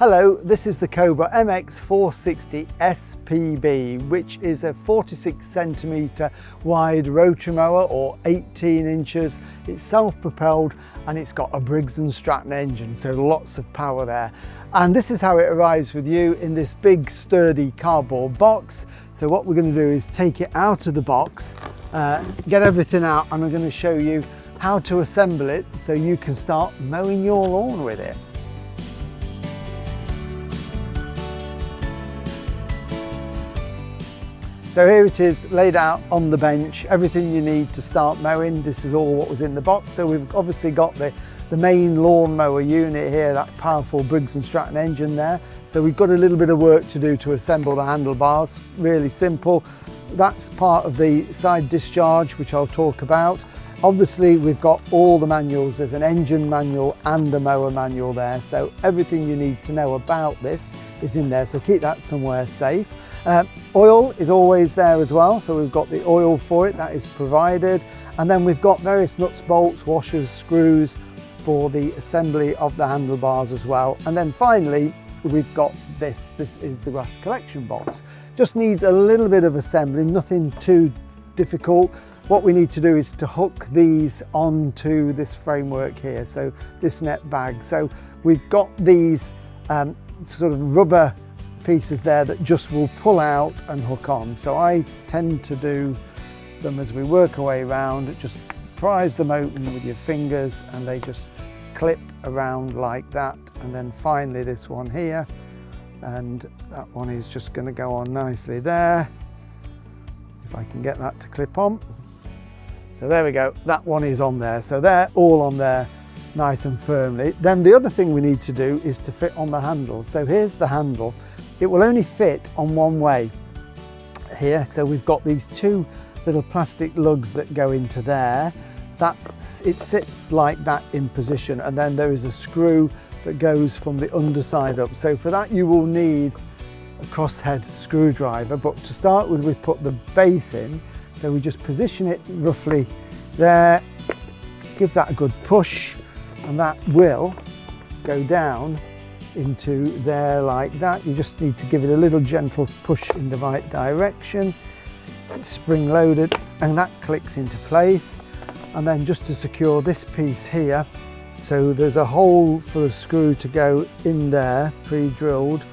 Hello, this is the Cobra MX460SPB, which is a 46 centimetre wide rotary mower or 18 inches. It's self-propelled and it's got a Briggs & Stratton engine, so lots of power there. And this is how it arrives with you in this big sturdy cardboard box. So what we're going to do is take it out of the box, get everything out, and I'm going to show you how to assemble it so you can start mowing your lawn with it. So here it is laid out on the bench, everything you need to start mowing. This is all what was in the box. So we've obviously got the main lawn mower unit here, that powerful Briggs & Stratton engine there. So we've got a little bit of work to do to assemble the handlebars, really simple. That's part of the side discharge, which I'll talk about. Obviously we've got all the manuals. There's an engine manual and a mower manual there. So everything you need to know about this is in there. So keep that somewhere safe. Oil is always there as well. So we've got the oil for it, that is provided. And then we've got various nuts, bolts, washers, screws for the assembly of the handlebars as well. And then finally, we've got this. This is the rust collection box. Just needs a little bit of assembling, nothing too difficult. What we need to do is to hook these onto this framework here, so this net bag. So we've got these sort of rubber pieces there that just will pull out and hook on. So I tend to do them as we work our way around, just prise them open with your fingers and they just clip around like that. And then finally this one here, and that one is just going to go on nicely there. If I can get that to clip on. So there we go, that one is on there. So they're all on there nice and firmly. Then the other thing we need to do is to fit on the handle. So here's the handle. It will only fit on one way here. So we've got these two little plastic lugs that go into there. It sits like that in position, and then there is a screw that goes from the underside up. So for that you will need a crosshead screwdriver, but to start with we put the base in. So we just position it roughly there, give that a good push, and that will go down into there like that. You just need to give it a little gentle push in the right direction. It's spring loaded and that clicks into place. And then just to secure this piece here, so there's a hole for the screw to go in there, pre-drilled.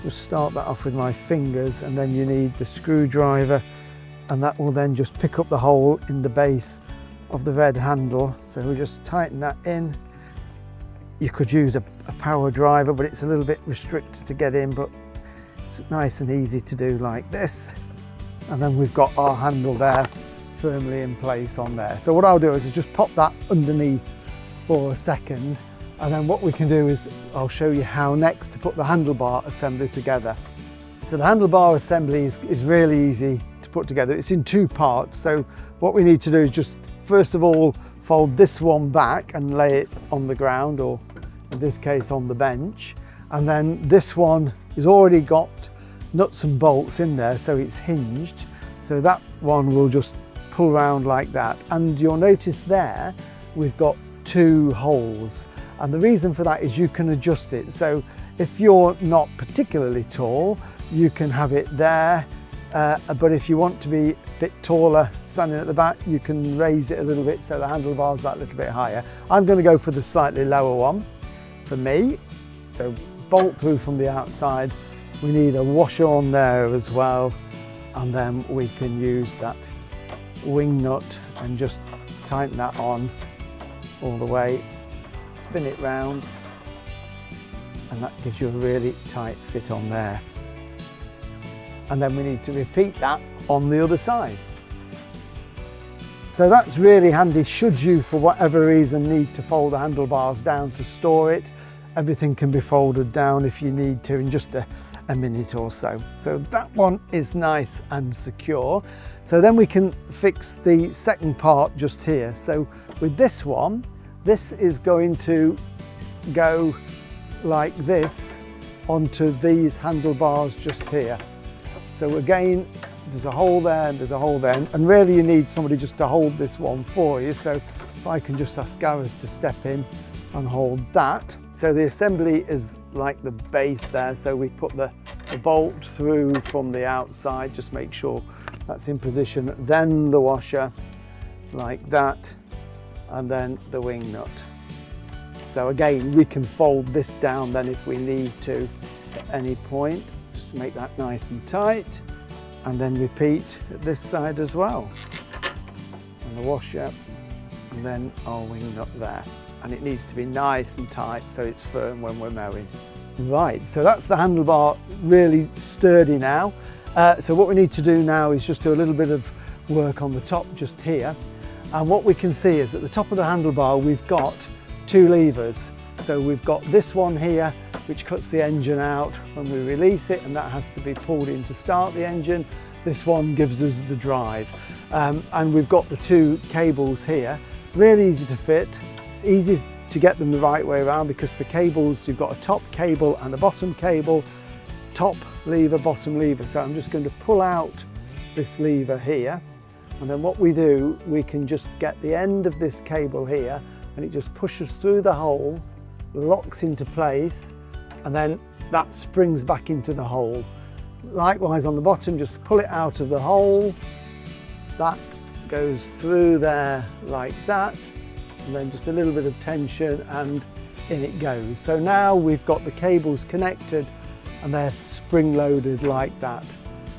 Just start that off with my fingers, and then you need the screwdriver, and that will then just pick up the hole in the base of the red handle. So we just tighten that in. You could use a power driver, but it's a little bit restricted to get in, but it's nice and easy to do like this. And then we've got our handle there firmly in place on there. So what I'll do is just pop that underneath for a second, and then what we can do is I'll show you how next to put the handlebar assembly together. So the handlebar assembly is really easy to put together. It's in two parts. So what we need to do is just first of all fold this one back and lay it on the ground, or in this case on the bench. And then this one has already got nuts and bolts in there, so it's hinged. So that one will just pull around like that. And you'll notice there we've got two holes. And the reason for that is you can adjust it. So if you're not particularly tall, you can have it there. But if you want to be a bit taller standing at the back, you can raise it a little bit so the handlebar's that little bit higher. I'm going to go for the slightly lower one for me. So bolt through from the outside. We need a washer on there as well, and then we can use that wing nut and just tighten that on all the way, spin it round, and that gives you a really tight fit on there. And then we need to repeat that on the other side. So that's really handy should you, for whatever reason, need to fold the handlebars down to store it. Everything can be folded down if you need to in just a minute or so. So that one is nice and secure. So then we can fix the second part just here. So with this one, this is going to go like this onto these handlebars just here. So again, there's a hole there and there's a hole there, and really you need somebody just to hold this one for you. So if I can just ask Gareth to step in and hold that. So the assembly is like the base there. So we put the bolt through from the outside, just make sure that's in position. Then the washer like that, and then the wing nut. So again, we can fold this down then if we need to at any point. Just make that nice and tight, and then repeat at this side as well. And the washer, and then our wing nut there. And it needs to be nice and tight so it's firm when we're mowing. Right, so that's the handlebar really sturdy now. So what we need to do now is just do a little bit of work on the top just here. And what we can see is at the top of the handlebar we've got two levers. So we've got this one here which cuts the engine out when we release it, and that has to be pulled in to start the engine. This one gives us the drive. And we've got the two cables here, really easy to fit. It's easy to get them the right way around because the cables, you've got a top cable and a bottom cable, top lever, bottom lever. So I'm just going to pull out this lever here, and then what we do, we can just get the end of this cable here, and it just pushes through the hole, locks into place, and then that springs back into the hole. Likewise on the bottom, just pull it out of the hole, that goes through there like that, and then just a little bit of tension and in it goes. So now we've got the cables connected and they're spring loaded like that.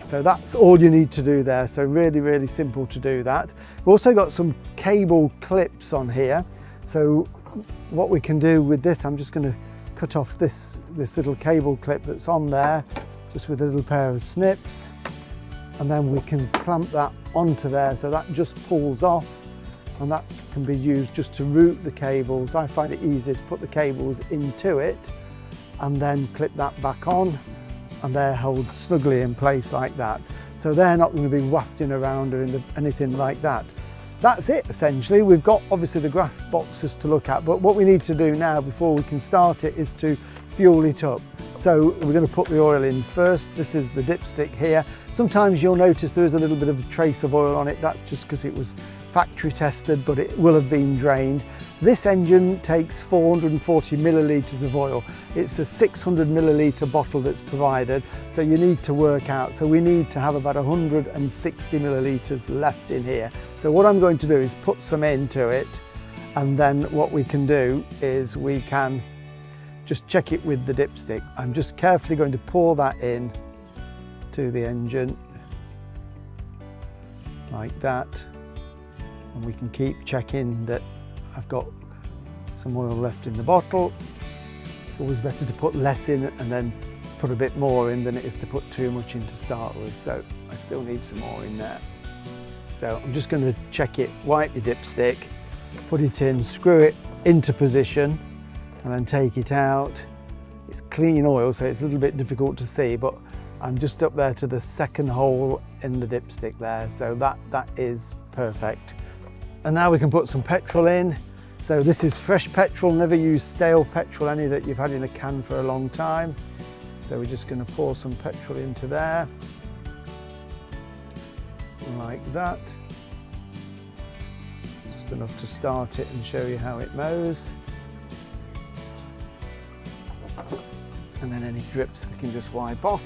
So that's all you need to do there. So really, really simple to do that. We've also got some cable clips on here. So what we can do with this, I'm just going to cut off this little cable clip that's on there, just with a little pair of snips. And then we can clamp that onto there, so that just pulls off, and that can be used just to route the cables. I find it easier to put the cables into it and then clip that back on, and they're held snugly in place like that. So they're not going to be wafting around or anything like that. That's it essentially. We've got obviously the grass boxes to look at, but what we need to do now before we can start it is to fuel it up. So we're going to put the oil in first. This is the dipstick here. Sometimes you'll notice there is a little bit of a trace of oil on it. That's just because it was factory tested, but it will have been drained. This engine takes 440 millilitres of oil. It's a 600 millilitre bottle that's provided, so you need to work out. So we need to have about 160 millilitres left in here. So what I'm going to do is put some into it, and then what we can do is we can just check it with the dipstick. I'm just carefully going to pour that in to the engine like that, and we can keep checking that I've got some oil left in the bottle. It's always better to put less in and then put a bit more in than it is to put too much in to start with. So I still need some more in there. So I'm just going to check it, wipe the dipstick, put it in, screw it into position, and then take it out. It's clean oil, so it's a little bit difficult to see, but I'm just up there to the second hole in the dipstick there. So that is perfect. And now we can put some petrol in. So this is fresh petrol, never use stale petrol, any that you've had in a can for a long time. So we're just going to pour some petrol into there, like that. Just enough to start it and show you how it mows. And then any drips we can just wipe off,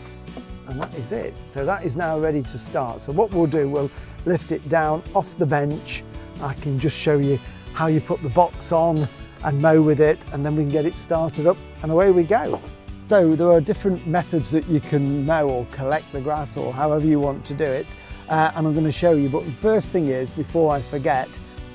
and that is it. So that is now ready to start. So what we'll do, we'll lift it down off the bench. I can just show you how you put the box on and mow with it, and then we can get it started up and away we go. So there are different methods that you can mow or collect the grass, or however you want to do it, and I'm going to show you. But the first thing is, before I forget,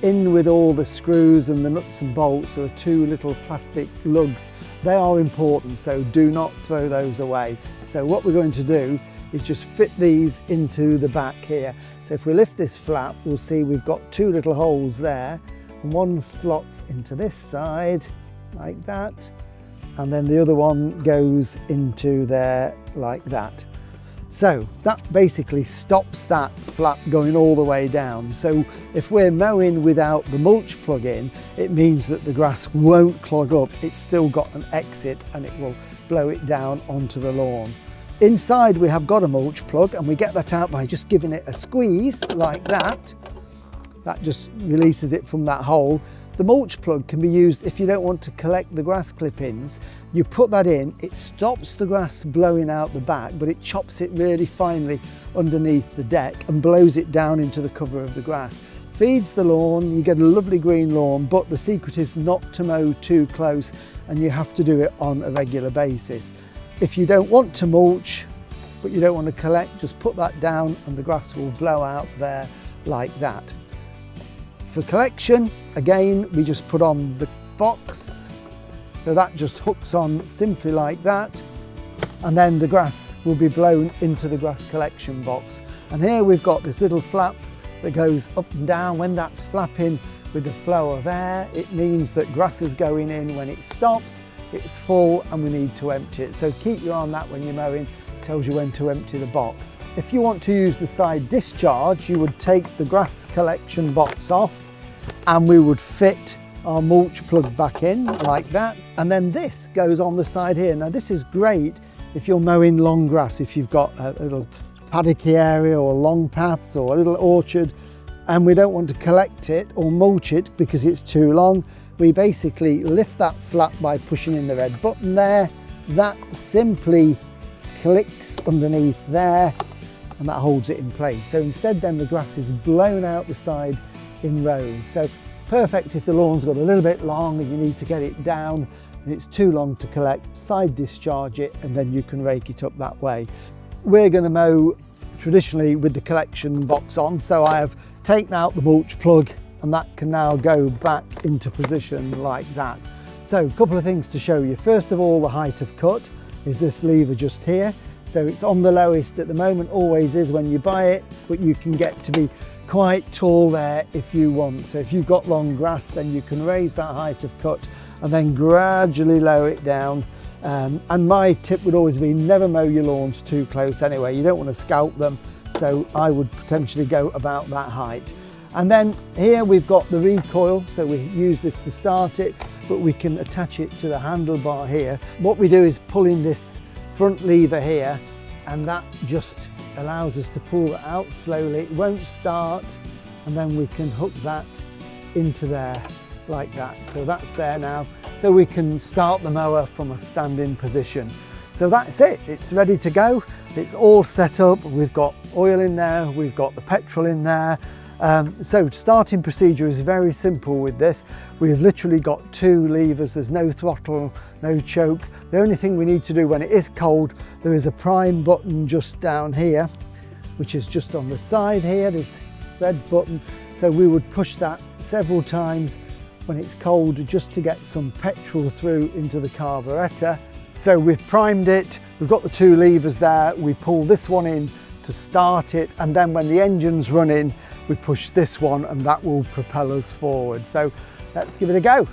in with all the screws and the nuts and bolts, there are two little plastic lugs. They are important, so do not throw those away. So what we're going to do is just fit these into the back here. So if we lift this flap, we'll see we've got two little holes there, and one slots into this side like that, and then the other one goes into there like that. So that basically stops that flap going all the way down. So if we're mowing without the mulch plug in, it means that the grass won't clog up. It's still got an exit and it will blow it down onto the lawn. Inside we have got a mulch plug, and we get that out by just giving it a squeeze like that. That just releases it from that hole. The mulch plug can be used if you don't want to collect the grass clippings. You put that in, it stops the grass blowing out the back, but it chops it really finely underneath the deck and blows it down into the cover of the grass. Feeds the lawn, you get a lovely green lawn, but the secret is not to mow too close, and you have to do it on a regular basis. If you don't want to mulch, but you don't want to collect, just put that down and the grass will blow out there like that. For collection, again, we just put on the box, so that just hooks on simply like that, and then the grass will be blown into the grass collection box. And here we've got this little flap that goes up and down. When that's flapping with the flow of air, it means that grass is going in. When it stops, it's full and we need to empty it. So keep your eye on that when you're mowing. It tells you when to empty the box. If you want to use the side discharge, you would take the grass collection box off and we would fit our mulch plug back in like that. And then this goes on the side here. Now this is great if you're mowing long grass, if you've got a little paddocky area or long paths or a little orchard and we don't want to collect it or mulch it because it's too long. We basically lift that flap by pushing in the red button there. That simply clicks underneath there and that holds it in place. So instead then the grass is blown out the side in rows. So perfect if the lawn's got a little bit long and you need to get it down and it's too long to collect, side discharge it and then you can rake it up that way. We're going to mow traditionally with the collection box on, so I have taken out the mulch plug and that can now go back into position like that. So a couple of things to show you. First of all, the height of cut is this lever just here. So it's on the lowest at the moment, always is when you buy it, but you can get to be quite tall there if you want. So if you've got long grass, then you can raise that height of cut and then gradually lower it down. And my tip would always be never mow your lawns too close anyway. You don't want to scalp them, so I would potentially go about that height. And then here we've got the recoil, so we use this to start it, but we can attach it to the handlebar here. What we do is pull in this front lever here, and that just allows us to pull it out slowly. It won't start, and then we can hook that into there like that. So that's there now. So we can start the mower from a standing position. So that's it, it's ready to go. It's all set up. We've got oil in there, we've got the petrol in there. So starting procedure is very simple with this. We've literally got two levers, there's no throttle, no choke. The only thing we need to do when it is cold, there is a prime button just down here, which is just on the side here, this red button. So we would push that several times when it's cold just to get some petrol through into the carburettor. So we've primed it, we've got the two levers there, we pull this one in to start it, and then when the engine's running, we push this one and that will propel us forward. So let's give it a go.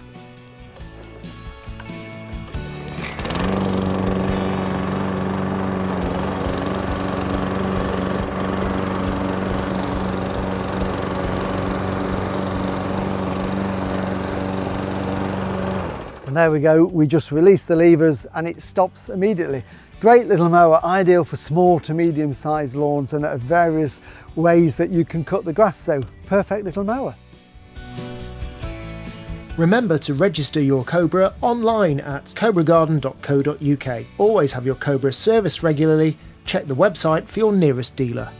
And there we go, we just release the levers and it stops immediately. Great little mower, ideal for small to medium sized lawns and at various ways that you can cut the grass, so perfect little mower. Remember to register your Cobra online at cobragarden.co.uk. Always have your Cobra serviced regularly. Check the website for your nearest dealer.